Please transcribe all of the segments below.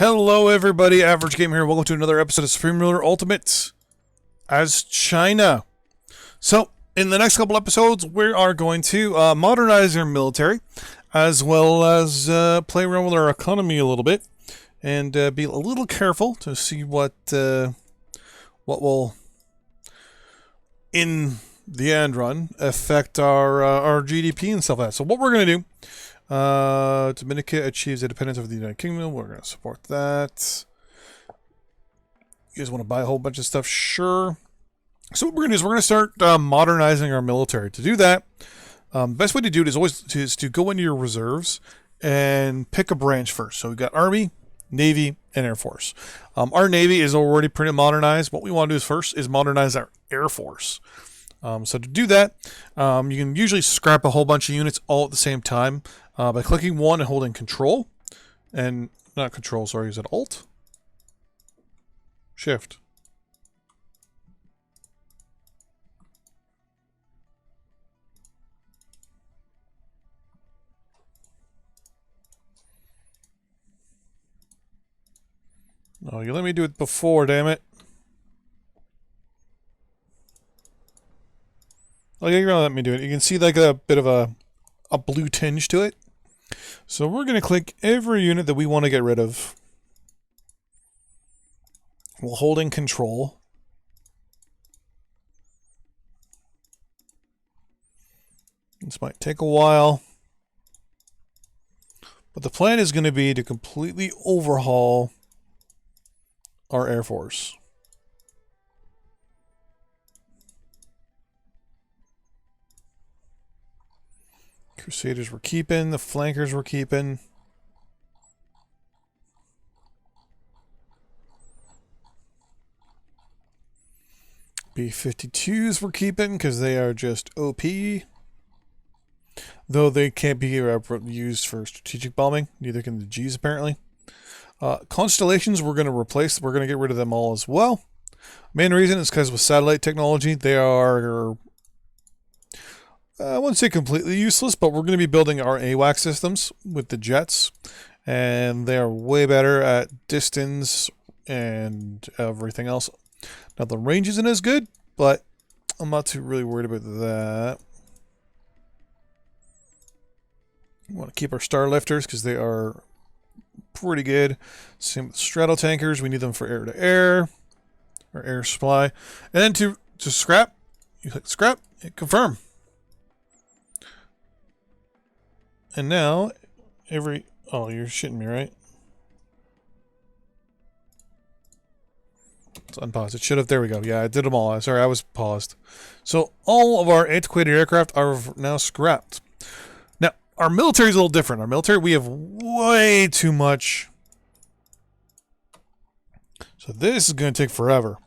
Hello everybody, Average Gamer here. Welcome to another episode of Supreme Ruler Ultimate as China. So, in the next couple episodes, we are going to modernize our military, as well as play around with our economy a little bit, and be a little careful to see what will, in the end run, affect our GDP and stuff like that. So what we're going to do, Dominica achieves independence of the United Kingdom. We're going to support that. You guys want to buy a whole bunch of stuff? Sure. So what we're going to do is we're going to start modernizing our military. To do that, best way to do it is to go into your reserves and pick a branch first. So we've got Army, Navy, and Air Force. Our Navy is already pretty modernized. What we want to do is first is modernize our Air Force. So to do that, you can usually scrap a whole bunch of units all at the same time by clicking one and holding Control, and not Control, sorry, is it Alt? Shift. Oh, you let me do it before, damn it. Oh, yeah, you're gonna let me do it. You can see like a bit of a blue tinge to it. So we're gonna click every unit that we want to get rid of while holding Control. This might take a while, but the plan is going to be to completely overhaul our Air Force. Crusaders we're keeping, the flankers we're keeping. B-52s we're keeping because they are just OP. Though they can't be used for strategic bombing. Neither can the Gs apparently. Constellations we're going to replace. We're going to get rid of them all as well. Main reason is because with satellite technology they are... I wouldn't say completely useless, but we're going to be building our AWACS systems with the jets, and they are way better at distance and everything else. Now the range isn't as good, but I'm not too really worried about that. We want to keep our Star Lifters because they are pretty good. Same with straddle tankers. We need them for air to air or air supply. And then to scrap, you click scrap, hit confirm. And now, oh, you're shitting me, right? Let's unpause. It should have, there we go. Yeah, I did them all. Sorry, I was paused. So, all of our antiquated aircraft are now scrapped. Now, our military is a little different. Our military, we have way too much. So this is going to take forever.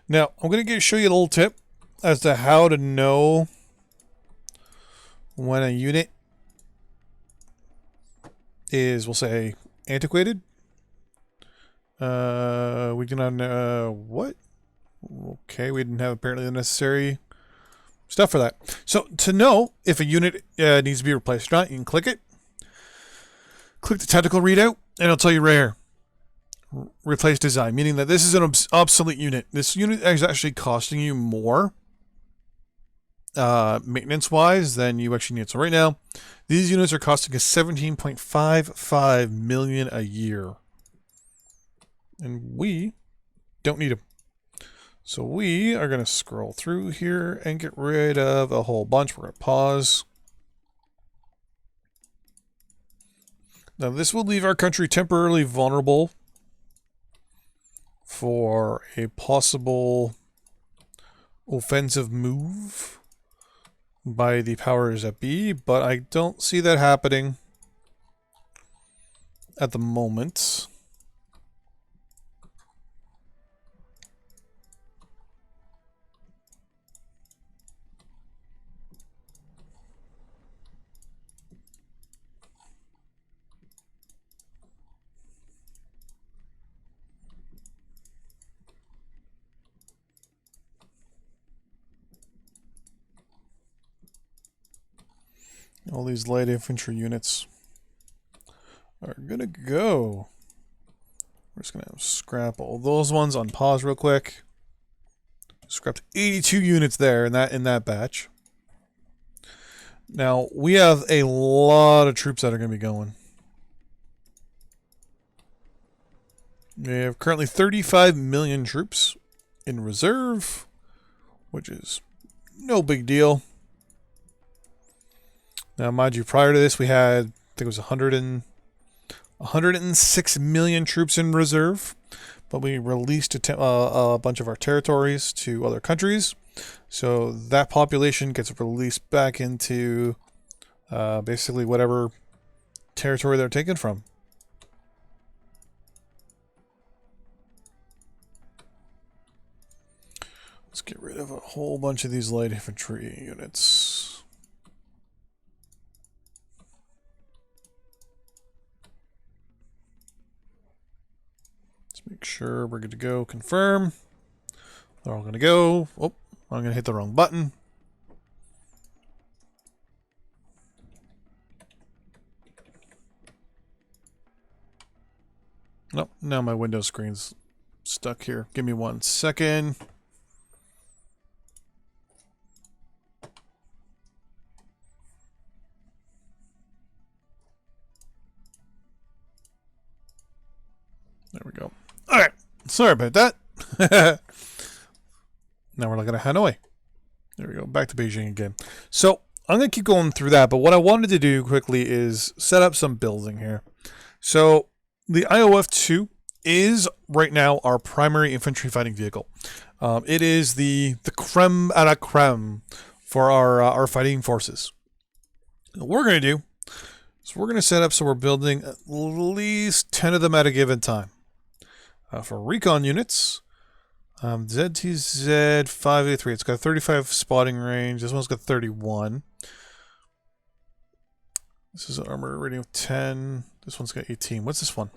Now, I'm going to show you a little tip as to how to know when a unit is, we'll say, antiquated. We do not know what? Okay, we didn't have apparently the necessary stuff for that. So to know if a unit needs to be replaced or not, you can click it. Click the technical readout, and it'll tell you right here. Replace design, meaning that this is an obsolete unit. This unit is actually costing you more maintenance-wise than you actually need. So right now, these units are costing us 17.55 million a year. And we don't need them. So we are going to scroll through here and get rid of a whole bunch. We're going to pause. Now this will leave our country temporarily vulnerable for a possible offensive move by the powers that be, but I don't see that happening at the moment. All these light infantry units are gonna go. We're just gonna scrap all those ones on pause real quick. Scrapped 82 units there in that batch. Now we have a lot of troops that are gonna be going. We have currently 35 million troops in reserve, which is no big deal. Now, mind you, prior to this, we had, I think it was 106 million troops in reserve, but we released a bunch of our territories to other countries. So that population gets released back into basically whatever territory they're taken from. Let's get rid of a whole bunch of these light infantry units. Make sure we're good to go. Confirm. They're all going to go. Oh, I'm going to hit the wrong button. Nope, now my Windows screen's stuck here. Give me 1 second. There we go. All right. Sorry about that. Now we're looking at Hanoi. There we go. Back to Beijing again. So I'm going to keep going through that. But what I wanted to do quickly is set up some building here. So the IOF-2 is right now our primary infantry fighting vehicle. It is the creme a la creme for our fighting forces. What we're going to do is we're going to set up so we're building at least 10 of them at a given time. For recon units, ZTZ 583, it's got 35 spotting range. This one's got 31. This is an armor rating of 10. This one's got 18. What's this one?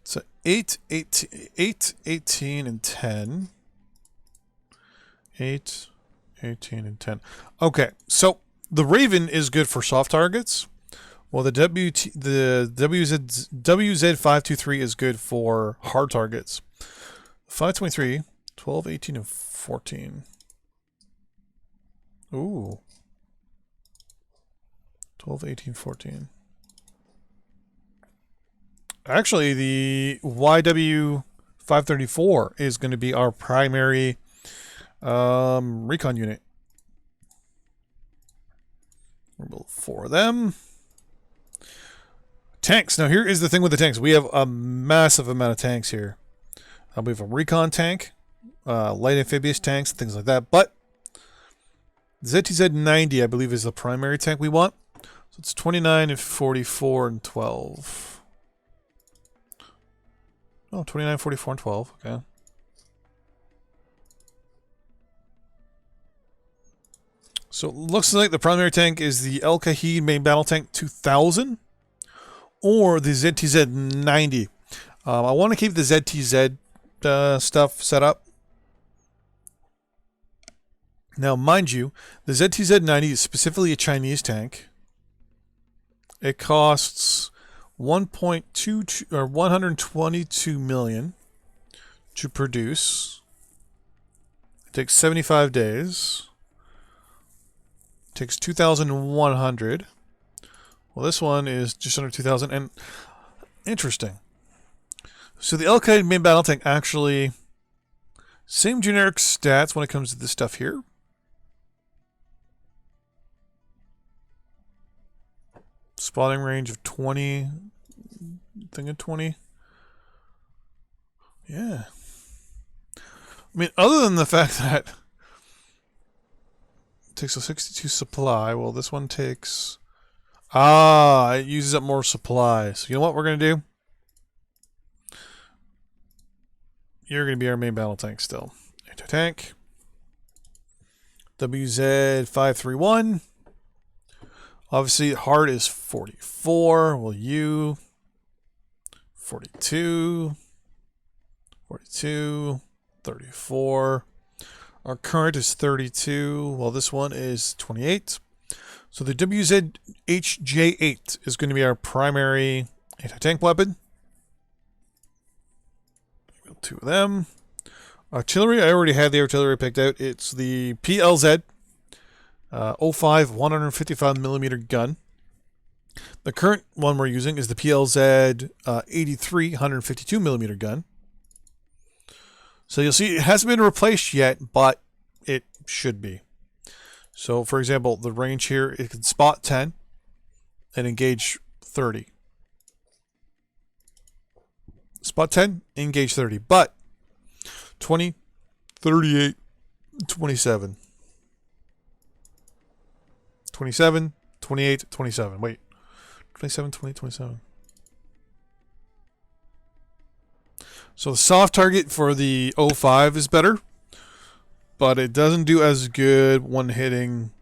It's a 8, 18, and 10. 8, 18, and 10. Okay, so the Raven is good for soft targets. Well, the WZ523 is good for hard targets. 523, 12, 18, and 14. Ooh. 12, 18, 14. Actually, the YW534 is going to be our primary recon unit. We'll build 4 of them. Tanks. Now, here is the thing with the tanks. We have a massive amount of tanks here. We have a recon tank, light amphibious tanks, things like that. But ZTZ-90, I believe, is the primary tank we want. So it's 29 and 44 and 12. Oh, 29, 44, and 12. Okay. So it looks like the primary tank is the El Kahid main battle tank 2000 or the ZTZ-90. I want to keep the ZTZ stuff set up. Now, mind you, the ZTZ-90 is specifically a Chinese tank. It costs 1.22 or 122 million to produce. It takes 75 days. It takes 2,100. Well, this one is just under 2,000. And interesting. So the El Qaeda main battle tank actually, same generic stats when it comes to this stuff here. Spotting range of 20. Thing of 20. Yeah. I mean, other than the fact that it takes a 62 supply, well, this one takes... it uses up more supply. So you know what we're going to do? You're going to be our main battle tank still. Anti-tank. WZ531. Obviously, hard is 44. Well, you... 42. 42. 34. Our current is 32. Well, this one is 28. So the WZHJ8 is going to be our primary anti-tank weapon. Two of them. Artillery, I already had the artillery picked out. It's the PLZ 05 155 millimeter gun. The current one we're using is the PLZ 83 152 millimeter gun. So you'll see it hasn't been replaced yet, but it should be. So for example, the range here, it can spot 10 and engage 30. Spot 10, engage 30, but 20, 38, 27. 27, 28, 27. Wait. 27, 20, 27. So the soft target for the 05 is better, but it doesn't do as good when hitting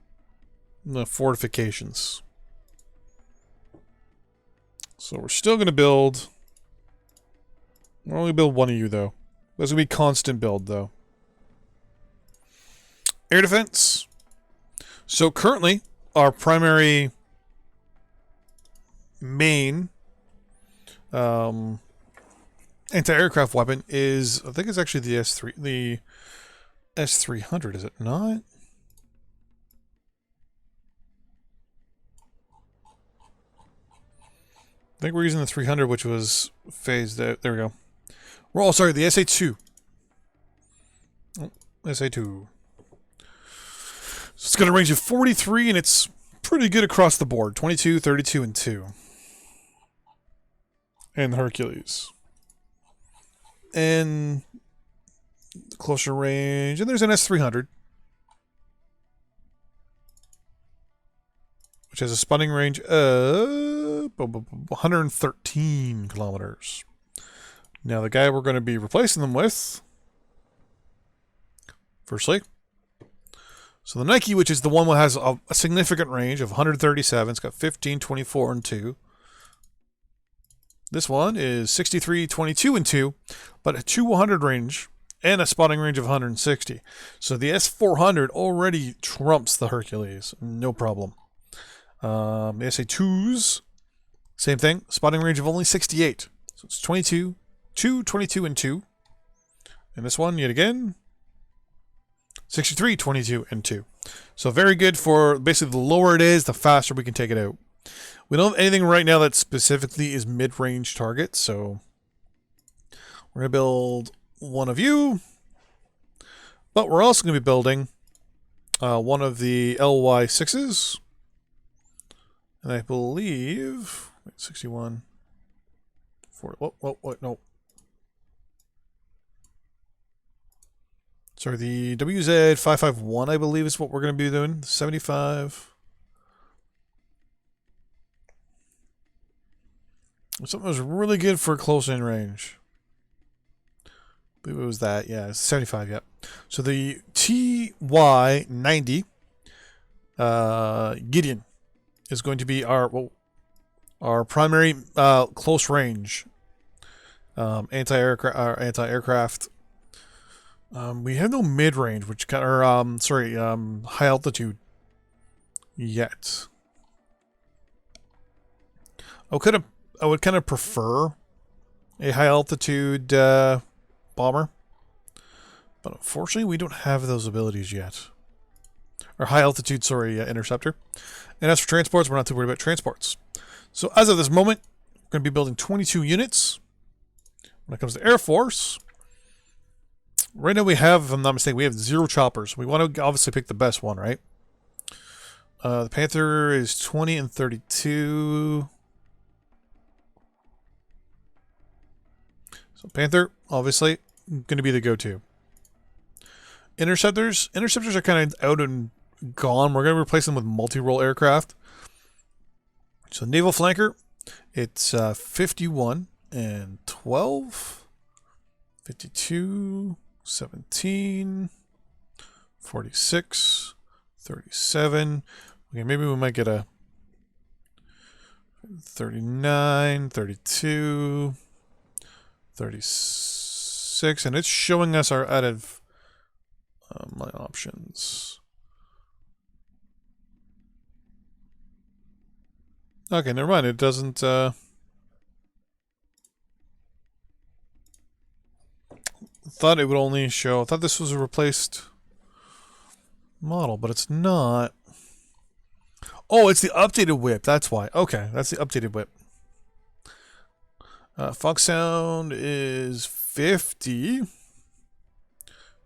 the fortifications. So we're still going to build... We'll only build one of you, though. There's going to be constant build, though. Air defense. So currently, our primary main anti-aircraft weapon is, I think it's actually the S300, is it not? I think we're using the 300, which was phased out. There we go. We're all sorry, the SA2. Oh, SA2. So it's got a range of 43, and it's pretty good across the board. 22, 32, and 2. And the Hercules. And closer range. And there's an S300. Which has a spotting range of 113 kilometers. Now the guy we're going to be replacing them with, firstly, so the Nike, which is the one that has a significant range of 137, it's got 15, 24, and 2. This one is 63, 22, and 2, but a 200 range and a spotting range of 160. So the S400 already trumps the Hercules, no problem. The SA2s, same thing, spotting range of only 68. So it's 22, 2, 22, and 2. And this one, yet again, 63, 22, and 2. So very good for, basically the lower it is, the faster we can take it out. We don't have anything right now that specifically is mid-range target, so we're going to build one of you. But we're also going to be building one of the LY6s. And I believe, 61, 40, no. Sorry, the WZ551, I believe, is what we're going to be doing. 75. Something that was really good for close in range. I believe it was that, yeah, it's 75, yeah. So the TY90 Gideon is going to be our primary close range anti-aircraft. We have no mid range, which high altitude yet. I would kind of prefer a high altitude bomber, but unfortunately we don't have those abilities yet. Or high altitude, interceptor. And as for transports, we're not too worried about transports. So as of this moment, we're going to be building 22 units. When it comes to Air Force, right now we have, if I'm not mistaken, we have 0 choppers. We want to obviously pick the best one, right? The Panther is 20 and 32. So Panther, obviously, going to be the go-to. Interceptors are kind of out and gone. We're going to replace them with multi-role aircraft. So naval flanker, it's 51 and 12, 52, 17, 46, 37. Okay, maybe we might get a 39, 32, 36, and it's showing us our out of my options. Okay, never mind. It doesn't... thought it would only show... I thought this was a replaced model, but it's not. Oh, it's the updated whip. That's why. Okay, that's the updated whip. Fox sound is 50.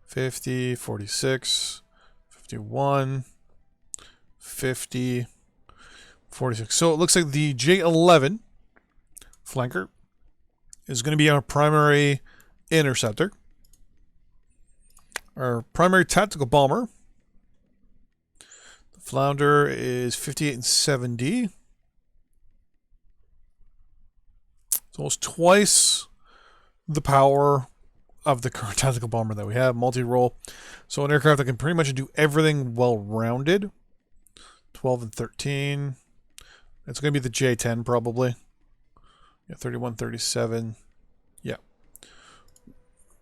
50, 46, 51, 50, 46. So it looks like the J11 flanker is going to be our primary interceptor. Our primary tactical bomber. The flounder is 58 and 70. It's almost twice the power of the current tactical bomber that we have, multi-role. So an aircraft that can pretty much do everything well-rounded. 12 and 13. It's going to be the J10 probably. Yeah, 31, 37. Yeah.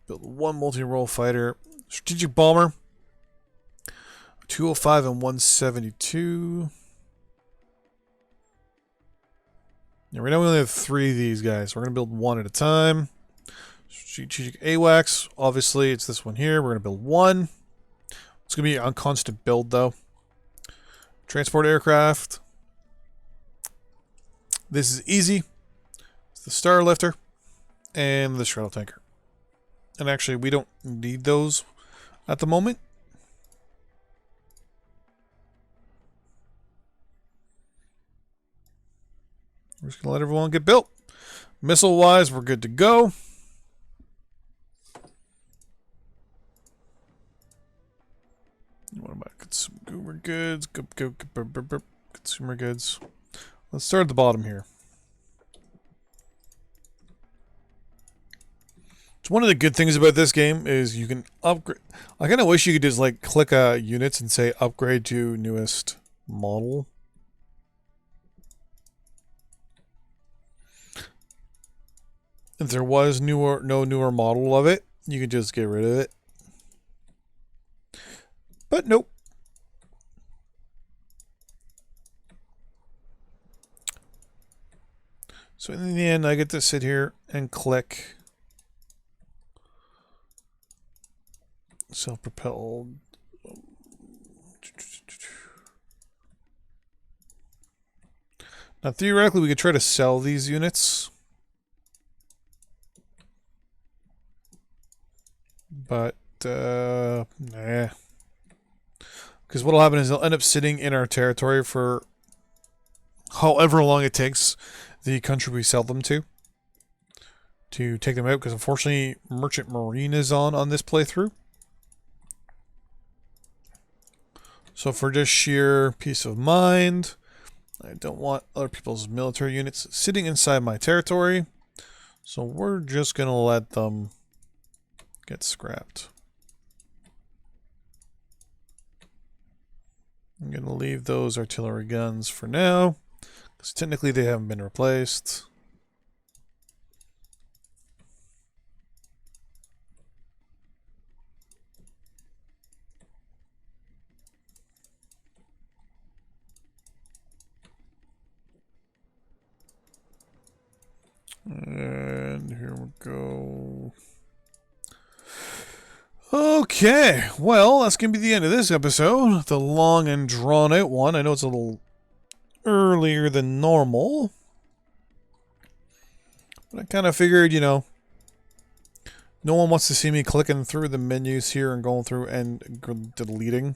Build one multi-role fighter. Strategic bomber. 205 and 172. Yeah, right now we only have 3 of these guys. We're going to build one at a time. Strategic AWACS. Obviously, it's this one here. We're going to build one. It's going to be on constant build, though. Transport aircraft. This is easy. It's the Star Lifter and the shuttle tanker. And actually, we don't need those at the moment. We're just going to let everyone get built. Missile-wise, we're good to go. What about consumer goods? Consumer goods. Let's start at the bottom here. So one of the good things about this game is you can upgrade. I kind of wish you could just like click units and say upgrade to newest model. If there was no newer model of it, you could just get rid of it. But nope. So in the end, I get to sit here and click self-propelled. Now, theoretically, we could try to sell these units. But, nah. Because what'll happen is they'll end up sitting in our territory for however long it takes the country we sell them to take them out. Because unfortunately, Merchant Marine is on this playthrough. So for just sheer peace of mind, I don't want other people's military units sitting inside my territory. So we're just going to let them get scrapped. I'm going to leave those artillery guns for now, because technically they haven't been replaced. And here we go. Okay, well, that's going to be the end of this episode. The long and drawn-out one. I know it's a little earlier than normal. But I kind of figured, you know, no one wants to see me clicking through the menus here and going through and deleting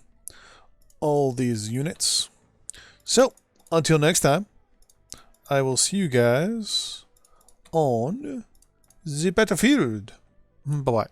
all these units. So, until next time, I will see you guys on the battlefield. Bye-bye.